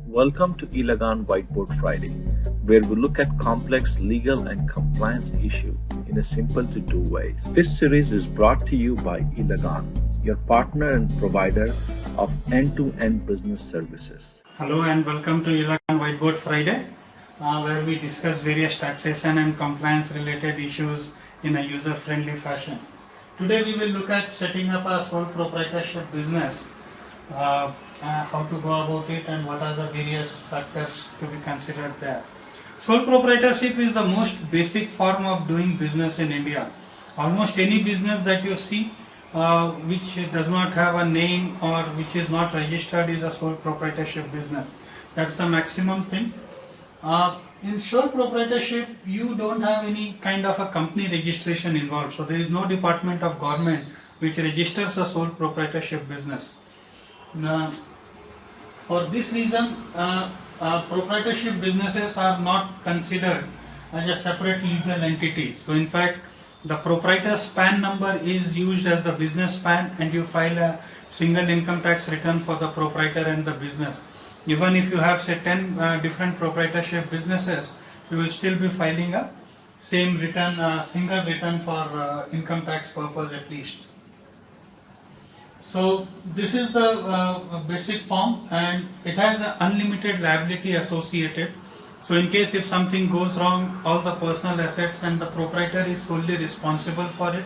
Welcome to Ilagan Whiteboard Friday, where we look at complex legal and compliance issues in a simple to do way. This series is brought to you by Ilagan, your partner and provider of end-to-end business services. Hello and welcome to Ilagan Whiteboard Friday, where we discuss various taxation and compliance related issues in a user-friendly fashion. Today we will look at setting up a sole proprietorship business, how to go about it and what are the various factors to be considered there. Sole proprietorship is the most basic form of doing business in India. Almost any business that you see which does not have a name or which is not registered is a sole proprietorship business. That's the maximum thing. In sole proprietorship, you don't have any kind of a company registration involved. So there is no department of government which registers a sole proprietorship business. For this reason, proprietorship businesses are not considered as a separate legal entity. So in fact, the proprietor's PAN number is used as the business PAN, and you file a single income tax return for the proprietor and the business. Even if you have say 10 different proprietorship businesses, you will still be filing a same return, single return for income tax purpose at least. So this is the basic form, and it has an unlimited liability associated. So in case if something goes wrong, all the personal assets and the proprietor is solely responsible for it,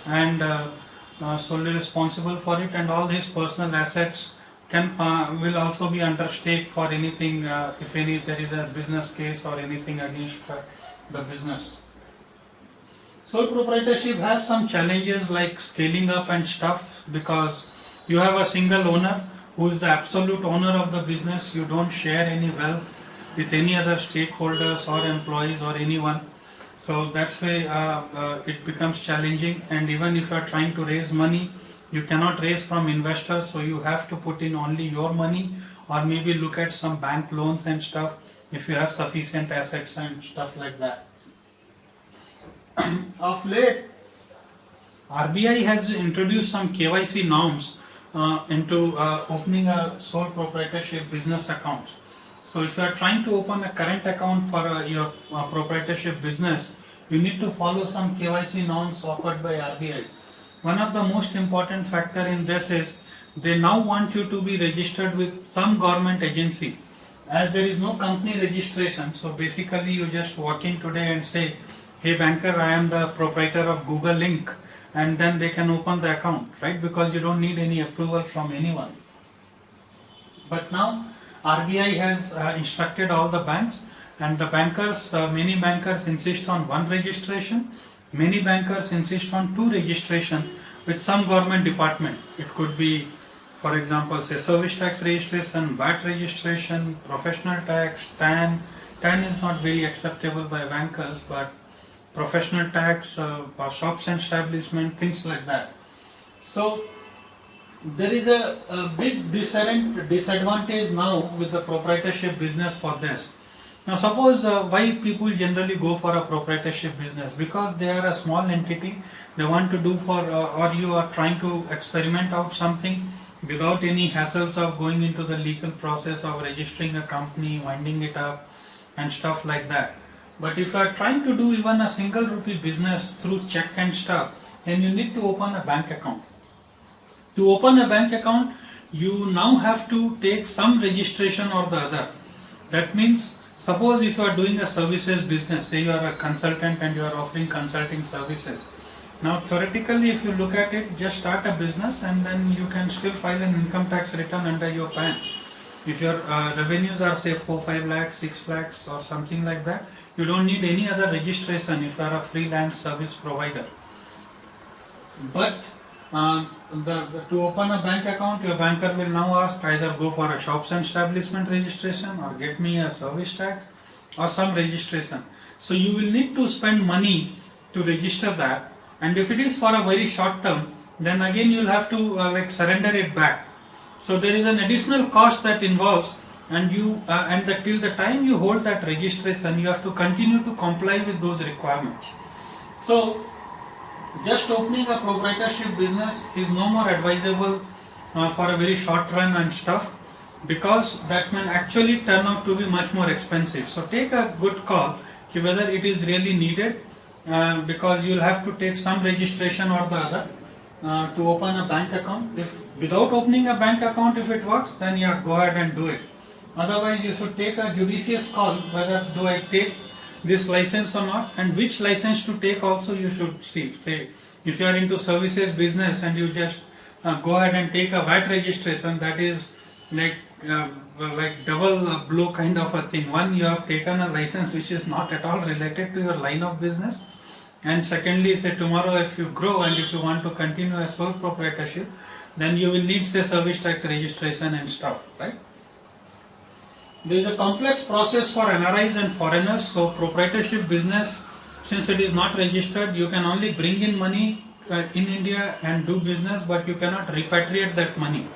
and all his personal assets will also be under stake for anything if there is a business case or anything against the business. Sole proprietorship has some challenges like scaling up and stuff, because you have a single owner who is the absolute owner of the business. You don't share any wealth with any other stakeholders or employees or anyone. So that's why it becomes challenging, and even if you are trying to raise money, you cannot raise from investors, so you have to put in only your money, or maybe look at some bank loans and stuff if you have sufficient assets and stuff like that. Of late, RBI has introduced some KYC norms into opening a sole proprietorship business account. So if you are trying to open a current account for your proprietorship business, you need to follow some KYC norms offered by RBI. One of the most important factor in this is they now want you to be registered with some government agency. As there is no company registration, so basically you just walk in today and say, "Hey banker, I am the proprietor of Google Inc." and then they can open the account, right? Because you don't need any approval from anyone. But now RBI has instructed all the banks, and the bankers, many bankers insist on one registration, many bankers insist on two registrations with some government department. It could be, for example, say service tax registration, VAT registration, professional tax, TAN. TAN is not very acceptable by bankers, but professional tax, shops and establishment, things like that. So there is a big disadvantage now with the proprietorship business for this. Now suppose why people generally go for a proprietorship business? Because they are a small entity, they want to do or you are trying to experiment out something without any hassles of going into the legal process of registering a company, winding it up and stuff like that. But if you are trying to do even a single rupee business through check and stuff, then you need to open a bank account. To open a bank account, you now have to take some registration or the other. That means, suppose if you are doing a services business, say you are a consultant and you are offering consulting services. Now theoretically, if you look at it, just start a business and then you can still file an income tax return under your PAN. If your revenues are say 4-5 lakhs, 6 lakhs or something like that, you don't need any other registration if you are a freelance service provider. But to open a bank account, your banker will now ask either go for a shops and establishment registration or get me a service tax or some registration. So you will need to spend money to register that, and if it is for a very short term, then again you will have to surrender it back. So there is an additional cost that involves, and till the time you hold that registration, you have to continue to comply with those requirements. So just opening a proprietorship business is no more advisable for a very short run and stuff. because that can actually turn out to be much more expensive. So take a good call whether it is really needed, because you'll have to take some registration or the other to open a bank account. If without opening a bank account, if it works, then yeah, go ahead and do it. Otherwise, you should take a judicious call whether do I take this license or not, and which license to take also you should see. Say, if you are into services business and you just go ahead and take a VAT registration, that is like double blow kind of a thing. One, you have taken a license which is not at all related to your line of business, and secondly, say tomorrow if you grow and if you want to continue a sole proprietorship, then you will need say service tax registration and stuff, right? There is a complex process for NRIs and foreigners. So proprietorship business, since it is not registered, you can only bring in money in India and do business, but you cannot repatriate that money.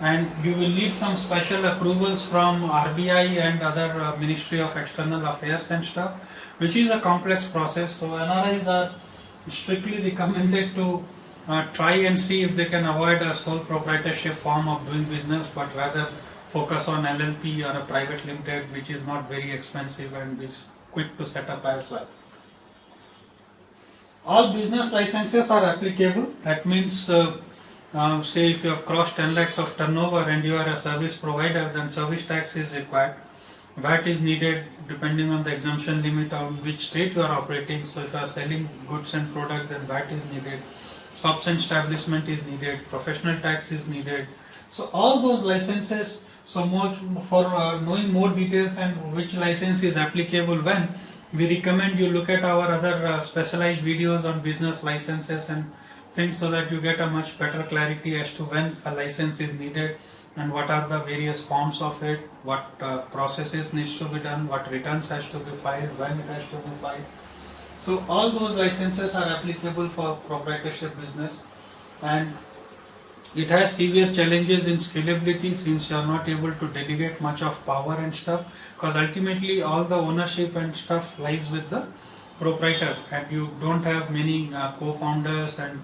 And you will need some special approvals from RBI and other Ministry of External Affairs and stuff, which is a complex process. So NRIs are strictly recommended to try and see if they can avoid a sole proprietorship form of doing business, but rather focus on LLP or a private limited, which is not very expensive and is quick to set up as well. All business licenses are applicable. That means say if you have crossed 10 lakhs of turnover and you are a service provider, then service tax is required. VAT is needed depending on the exemption limit on which state you are operating. So if you are selling goods and product, then VAT is needed. Shops and establishment is needed. Professional tax is needed. So all those licenses. So more for knowing more details and which license is applicable when, we recommend you look at our other specialized videos on business licenses and things, so that you get a much better clarity as to when a license is needed and what are the various forms of it, what processes needs to be done, what returns has to be filed, when it has to be filed. So all those licenses are applicable for proprietorship business, and it has severe challenges in scalability since you are not able to delegate much of power and stuff, because ultimately all the ownership and stuff lies with the proprietor, and you don't have many co-founders and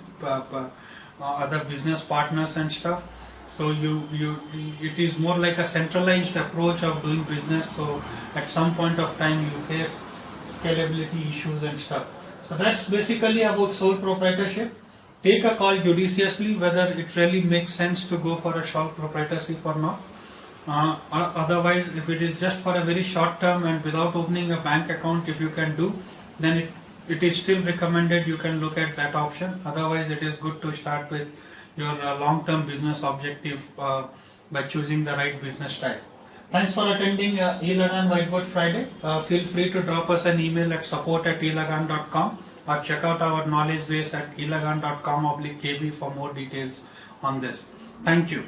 other business partners and stuff. So it is more like a centralized approach of doing business. So at some point of time you face scalability issues and stuff. So that's basically about sole proprietorship. Take a call judiciously whether it really makes sense to go for a sole proprietorship or not. Otherwise, if it is just for a very short term and without opening a bank account, if you can do, then it is still recommended you can look at that option. Otherwise, it is good to start with your long-term business objective by choosing the right business type. Thanks for attending eLagan Whiteboard Friday. Feel free to drop us an email at support@elagan.com or check out our knowledge base at elagan.com/kb for more details on this. Thank you.